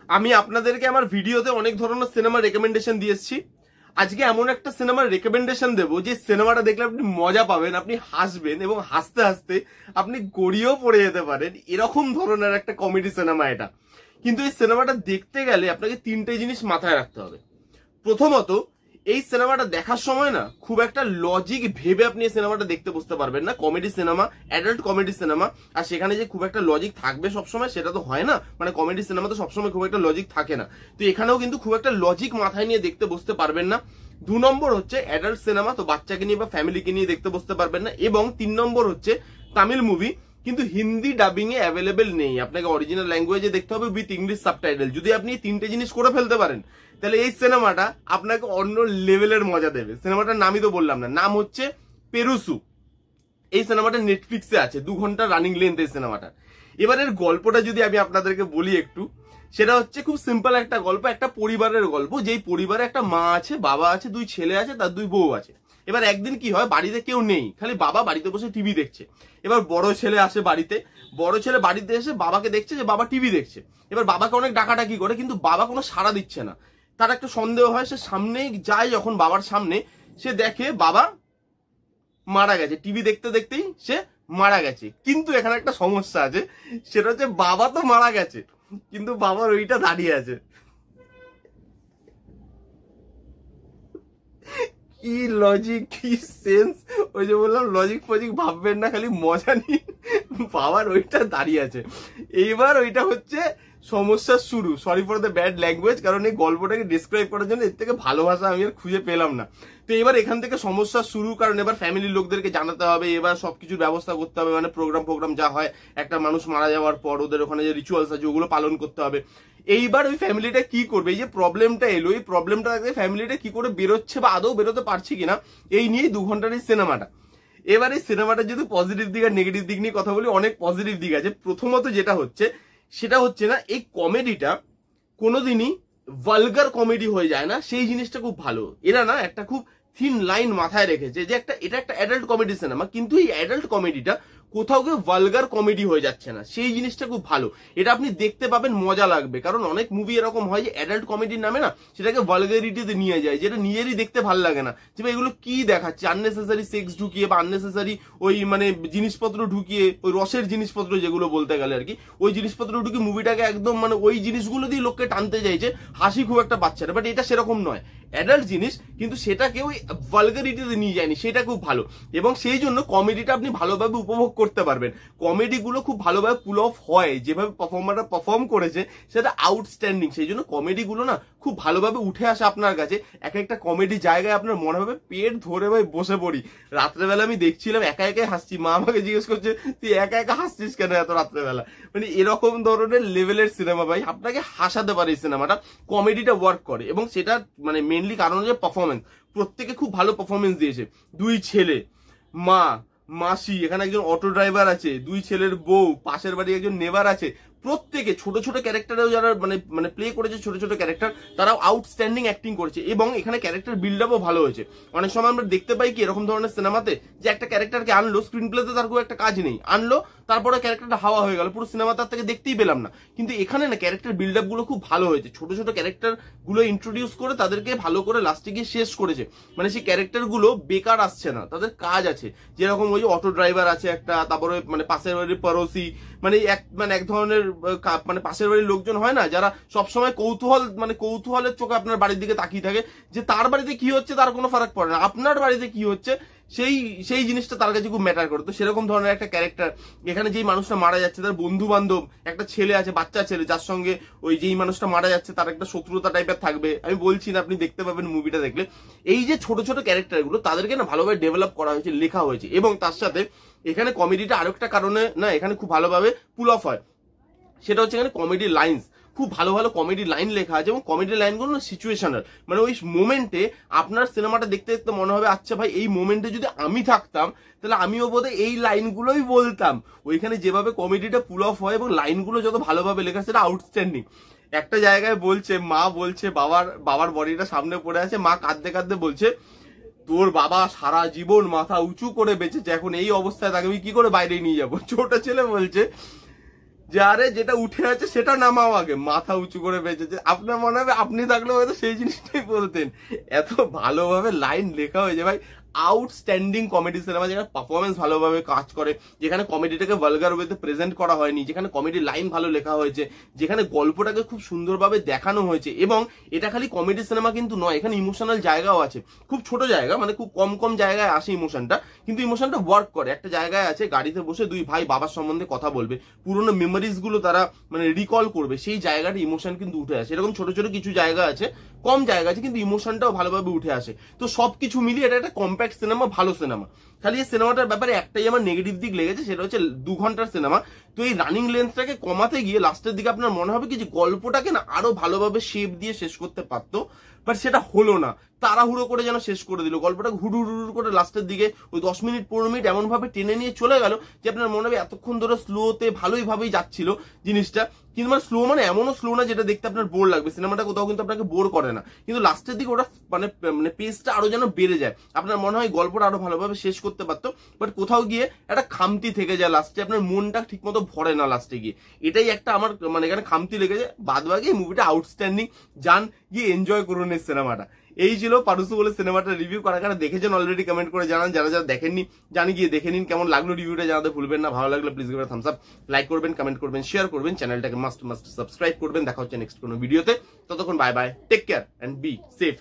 আমি আপনাদেরকে আমার ভিডিওতে অনেক ধরনের সিনেমা রেকমেন্ডেশন দিয়েছি। আজকে এমন একটা সিনেমার রেকমেন্ডেশন দেবো যে সিনেমাটা দেখলে আপনি মজা পাবেন, আপনি হাসবেন এবং হাসতে হাসতে আপনি গড়িয়েও পড়ে যেতে পারেন। এরকম ধরনের একটা কমেডি সিনেমা এটা। কিন্তু এই সিনেমাটা দেখতে গেলে আপনাকে তিনটে জিনিস মাথায় রাখতে হবে। প্রথমত, এই সিনেমাটা দেখার সময় না খুব একটা লজিক ভেবে আপনি এই সিনেমাটা দেখতে বসতে পারবেন না। Comedy cinema, adult comedy cinema, আর সেখানে যে খুব একটা লজিক থাকবে সবসময় সেটা তো হয় না। মানে কমেডি সিনেমা তো সবসময় খুব একটা লজিক থাকে না, তো এখানেও কিন্তু খুব একটা লজিক মাথায় নিয়ে দেখতে বসতে পারবেন না। 2 নম্বর হচ্ছে অ্যাডাল্ট সিনেমা, তো বাচ্চাকে নিয়ে বা ফ্যামিলিকে নিয়ে দেখতে বসতে পারবেন না। এবং 3 নম্বর হচ্ছে তামিল মুভি, কিন্তু হিন্দি ডাবিং এ অ্যাভেলেবেল নেই, আপনাকে অরিজিনাল ল্যাঙ্গুয়েজে দেখতে হবে উইথ ইংলিশ সাবটাইটেল। যদি আপনি এই তিনটে জিনিস করে ফেলতে পারেন তাহলে এই সিনেমাটা আপনাকে অন্য লেভেলের মজা দেবে। সিনেমাটার নামই তো বললাম না, নাম হচ্ছে পেরুসু। এই সিনেমাটা নেটফ্লিক্সে আছে, 2 ঘন্টা রানিং লেন্থ এই সিনেমাটা। এবারের গল্পটা যদি আমি আপনাদেরকে বলি একটু, সেটা হচ্ছে খুব সিম্পল একটা গল্প, একটা পরিবারের গল্প। যেই পরিবারে একটা মা আছে, বাবা আছে, 2 ছেলে আছে, তার 2 বউ আছে। এবার একদিন কি হয়, বাড়িতে কেউ নেই, খালি বাবা বাড়িতে বসে টিভি দেখছে। এবার বড় ছেলে আসে বাড়িতে, বড় ছেলে বাড়িতে এসে বাবাকে দেখছে যে বাবা টিভি দেখছে। এবার বাবাকে অনেক ডাকাডাকি করে, কিন্তু বাবা কোনো সাড়া দিচ্ছে না। তার একটা সন্দেহ হয়, সে সামনে যায়, যখন বাবার সামনে সে দেখে বাবা মারা গেছে, টিভি দেখতে দেখতেই সে মারা গেছে। কিন্তু এখানে একটা সমস্যা আছে, সেটা হচ্ছে বাবা তো মারা গেছে কিন্তু বাবার ওইটা দাঁড়িয়ে আছে। কি লজিক, কি সেন্স! ওই যে বললাম লজিক ফজিক ভাববেন না, খালি মজা নিন। বাবার ওইটা দাঁড়িয়ে আছে। এইবার ওইটা হচ্ছে সমস্যার শুরু। Sorry for the bad language, কারণ এই গল্পটাকে ডিসক্রাইব করার জন্য এর থেকে ভালো ভাষা আমি আর খুঁজে পেলাম না। তো এবার এখান থেকে সমস্যা শুরু, কারণ এবার ফ্যামিলির লোকদেরকে জানাতে হবে, এবার সবকিছুর ব্যবস্থা করতে হবে। মানে প্রোগ্রাম যা হয় একটা মানুষ মারা যাওয়ার পর ওদের ওখানে যে রিচুয়ালস আছে ওগুলো পালন করতে হবে। এইবার ওই ফ্যামিলিটা কি করবে, এই যে প্রবলেমটা এলো, এই প্রবলেমটা ফ্যামিলিটা কি করে বেরোচ্ছে বা আদৌ বেরোতে পারছে কিনা, এই নিয়েই 2 ঘন্টার এই সিনেমাটা। এবার এই সিনেমাটা যদি পজিটিভ দিক আর নেগেটিভ দিক নিয়ে কথা বলি, অনেক পজিটিভ দিক আছে। প্রথমত যেটা হচ্ছে, সেটা হচ্ছে না এই কমেডিটা কোনোদিনই ভালগার কমেডি হয়ে যায় না, সেই জিনিসটা খুব ভালো। এরা না একটা খুব থিন লাইন মাথায় রেখেছে যে এটা একটা অ্যাডাল্ট কমেডি সিনেমা, কিন্তু এই অ্যাডাল্ট কমেডিটা কোথাও কেউ ভালগার কমেডি হয়ে যাচ্ছে না, সেই জিনিসটা খুব ভালো। এটা আপনি দেখতে পাবেন, মজা লাগবে। কারণ অনেক মুভি এরকম হয় যে অ্যাডাল্ট কমেডির নামে না সেটাকে ভালগারিটিতে নিয়ে যায়, যেটা নিজেরই দেখতে ভালো লাগে না। যে এগুলো কি দেখাচ্ছে, আননেসেসারি সেক্স ঢুকিয়ে বা আননেসেসারি ওই মানে জিনিসপত্র ঢুকিয়ে, ওই রসের জিনিসপত্র যেগুলো বলতে গেলে আর কি, ওই জিনিসপত্র ঢুকিয়ে মুভিটাকে একদম মানে ওই জিনিসগুলো দিয়ে লোককে টানতে চাইছে, হাসি খুব একটা পাচ্ছে না। বাট এটা সেরকম নয়, অ্যাডাল্ট জিনিস, কিন্তু সেটাকে ওই ভালগারিটিতে নিয়ে যায়নি, সেটা খুব ভালো। এবং সেই জন্য কমেডিটা আপনি ভালোভাবে উপভোগ করতে পারবেন। কমেডিগুলো খুব ভালোভাবে পুল অফ হয়, যেভাবে পারফর্মাররা পারফর্ম করেছে সেটা আউটস্ট্যান্ডিং। সেই জন্য কমেডিগুলো না খুব ভালোভাবে উঠে আসে আপনার কাছে। এক একটা কমেডি জায়গায় আপনার মনে হবে পেট ধরে ভাই বসে পড়ি। রাত্রেবেলা আমি দেখছিলাম, একা একাই হাসছি। মা আমাকে জিজ্ঞেস করছে তুই একা একা হাসছিস কেন এত রাত্রেবেলা। মানে এরকম ধরনের লেভেলের সিনেমা ভাই, আপনাকে হাসাতে পারে এই সিনেমাটা। কমেডিটা ওয়ার্ক করে, এবং সেটা মানে মেনলি কারণ হচ্ছে পারফরমেন্স। প্রত্যেকে খুব ভালো পারফরমেন্স দিয়েছে। 2 ছেলে, মা, মাসি, এখানে একজন অটো ড্রাইভার আছে, 2 ছেলের বউ, পাশের বাড়ি একজন নেবার আছে। প্রত্যেকে ছোট ছোট ক্যারেক্টারেও যারা মানে প্লে করেছে, ছোট ছোট ক্যারেক্টার, তারাও আউটস্ট্যান্ডিং অ্যাক্টিং করেছে। এবং এখানে ক্যারেক্টার বিল্ড আপও ভালো হয়েছে। অনেক সময় আমরা দেখতে পাই কি এরকম ধরনের সিনেমাতে, যে একটা ক্যারেক্টারকে আনলো, স্ক্রিন প্লেতে তার খুব একটা কাজ নেই, আনলো তারপরে ক্যারেক্টারটা হাওয়া হয়ে গেল, পুরো সিনেমা তার থেকে দেখতেই পেলাম না। কিন্তু এখানে না ক্যারেক্টার বিল্ড আপ গুলো খুব ভালো হয়েছে। ছোট ছোট ক্যারেক্টার গুলো ইন্ট্রোডিউস করে তাদেরকে ভালো করে লাস্টে গিয়ে শেষ করেছে। মানে সেই ক্যারেক্টার গুলো বেকার আসছে না, তাদের কাজ আছে। যেরকম ওই অটো ড্রাইভার আছে একটা, তারপরে মানে পাশের বাড়ির পড়োশি, মানে এক ধরনের মানে পাশের বাড়ির লোকজন হয় না, যারা সবসময় কৌতূহলের চোখে আপনার বাড়ির দিকে তাকিয়ে থাকে, যে তার বাড়িতে কি হচ্ছে তার কোনো ফারাক পড়ে না, আপনার বাড়িতে কি হচ্ছে সেই জিনিসটা তার কাছে খুব ম্যাটার করে। তো সেরকম ধরনের একটা ক্যারেক্টার এখানে। যেই মানুষটা মারা যাচ্ছে তার বন্ধু বান্ধব, একটা ছেলে আছে, বাচ্চা ছেলে, যার সঙ্গে ওই যেই মানুষটা মারা যাচ্ছে তার একটা শত্রুতা টাইপের থাকবে। আমি বলছি না, আপনি দেখতে পাবেন মুভিটা দেখলে। এই যে ছোট ছোট ক্যারেক্টারগুলো, তাদেরকে না ভালোভাবে ডেভেলপ করা হয়েছে, লেখা হয়েছে। এবং তার সাথে এখানে কমেডিটা আরেকটা কারণে না এখানে খুব ভালোভাবে পুল অফ হয়, সেটা হচ্ছে এখানে কমেডি লাইন্স। খুব ভালো ভালো কমেডি লাইন লেখা আছে, এবং কমেডি লাইনগুলো না সিচুয়েশনাল। মানে ওই মোমেন্টে আপনার সিনেমাটা দেখতে দেখতে মনে হবে, আচ্ছা ভাই এই মোমেন্টে যদি আমি থাকতাম তাহলে আমিও বোধহয় এই লাইনগুলোই বলতাম। ওইখানে যেভাবে কমেডিটা পুল অফ হয় এবং লাইনগুলো যত ভালোভাবে লেখা, সেটা আউটস্ট্যান্ডিং। একটা জায়গায় বলছে, মা বলছে, বাবার বডিটা সামনে পড়ে আছে, মা কাঁদতে কাঁদতে বলছে তোর বাবা সারা জীবন মাথা উঁচু করে বেঁচেছে, এখন এই অবস্থায় তাকে আমি কি করে বাইরে নিয়ে যাবো। ছোট ছেলে বলছে যে আরে যেটা উঠে আছে সেটা নামাও আগে, মাথা উঁচু করে বেঁচেছে। আপনার মনে হবে আপনি থাকলে হয়তো সেই জিনিসটাই বলতেন। এত ভালোভাবে লাইন লেখা হয়েছে ভাই, আউটস্ট্যান্ডিং কমেডি সিনেমা, যেখানে পারফরমেন্স ভালোভাবে কাজ করে, যেখানে কমেডিটাকে ভালগার ওয়েতে প্রেজেন্ট করা হয়নি, যেখানে কমেডি লাইন ভালো লেখা হয়েছে, যেখানে গল্পটাকে খুব সুন্দরভাবে দেখানো হয়েছে। এবং এটা খালি কমেডি সিনেমা কিন্তু নয়, এখানে ইমোশনাল জায়গাও আছে, খুব ছোট জায়গা, মানে খুব কম কম জায়গায় আসে ইমোশনটা, কিন্তু ইমোশনটা ওয়ার্ক করে। একটা জায়গায় আছে গাড়িতে বসে দুই ভাই বাবার সম্বন্ধে কথা বলবে, পুরোনো মেমোরিজ গুলো তারা মানে রিকল করবে, সেই জায়গাটা ইমোশন কিন্তু উঠে আসে। এরকম ছোট ছোট কিছু জায়গা আছে, কম জায়গা আছে, কিন্তু ইমোশনটাও ভালোভাবে উঠে আসে। তো সবকিছু মিলিয়ে এটা একটা কম্প্যাক্ট সিনেমা, ভালো সিনেমা। খালি এই সিনেমাটার ব্যাপারে একটাই আমার নেগেটিভ দিক লেগেছে, সেটা হচ্ছে 2 ঘন্টার সিনেমা। তো এই রানিং লেন্থটাকে কমাতে গিয়ে লাস্টের দিকে আপনার মনে হবে কি যে গল্পটাকে না আরো ভালোভাবে শেপ দিয়ে শেষ করতে পারতো, বাট সেটা হলো না। তাড়াহুড়ো করে যেন শেষ করে দিল গল্পটাকে, হুড় করে লাস্টের দিকে ওই 10 মিনিট 15 মিনিট এমন ভাবে টেনে নিয়ে চলে গেল যে আপনার মনে হবে এতক্ষণ ধরে স্লোতে ভালোই ভাবেই যাচ্ছিল জিনিসটা, কিন্তু মানে স্লো মানে এমনও স্লো না যেটা দেখতে আপনার বোর লাগবে। সিনেমাটা কোথাও কিন্তু আপনাকে বোর করে না, কিন্তু লাস্টের দিকে ওটা মানে পেসটা আরো যেন বেড়ে যায়, আপনার মনে হয় গল্পটা আরো ভালোভাবে শেষ করতে পারতো, বাট কোথাও গিয়ে একটা খামতি থেকে যায় লাস্টে, আপনার মনটা ঠিক মতো ভরে না লাস্টে গিয়ে। এটাই একটা আমার মানে এখানে খামতি লেগেছে। বাদ বাকি মুভিটা আউটস্ট্যান্ডিং, যান গিয়ে এনজয় করুন এই সিনেমাটা। এই ছিল পারুসু বলে সিনেমাটা রিভিউ। কারা দেখেছেন অলরেডি কমেন্ট করে জানান, যারা যারা দেখেননি জানি গিয়ে দেখে নিন। কেমন লাগলো রিভিউটা জানাতে ভুলবেন না। ভালো লাগলে please give a Thums up, like করবেন, কমেন্ট করবেন, শেয়ার করবেন, চ্যানেলটাকে মাস্ট সাবস্ক্রাইব করবেন। দেখা হচ্ছে নেক্সট কোনো ভিডিওতে, ততক্ষণ bye bye, take care and be safe.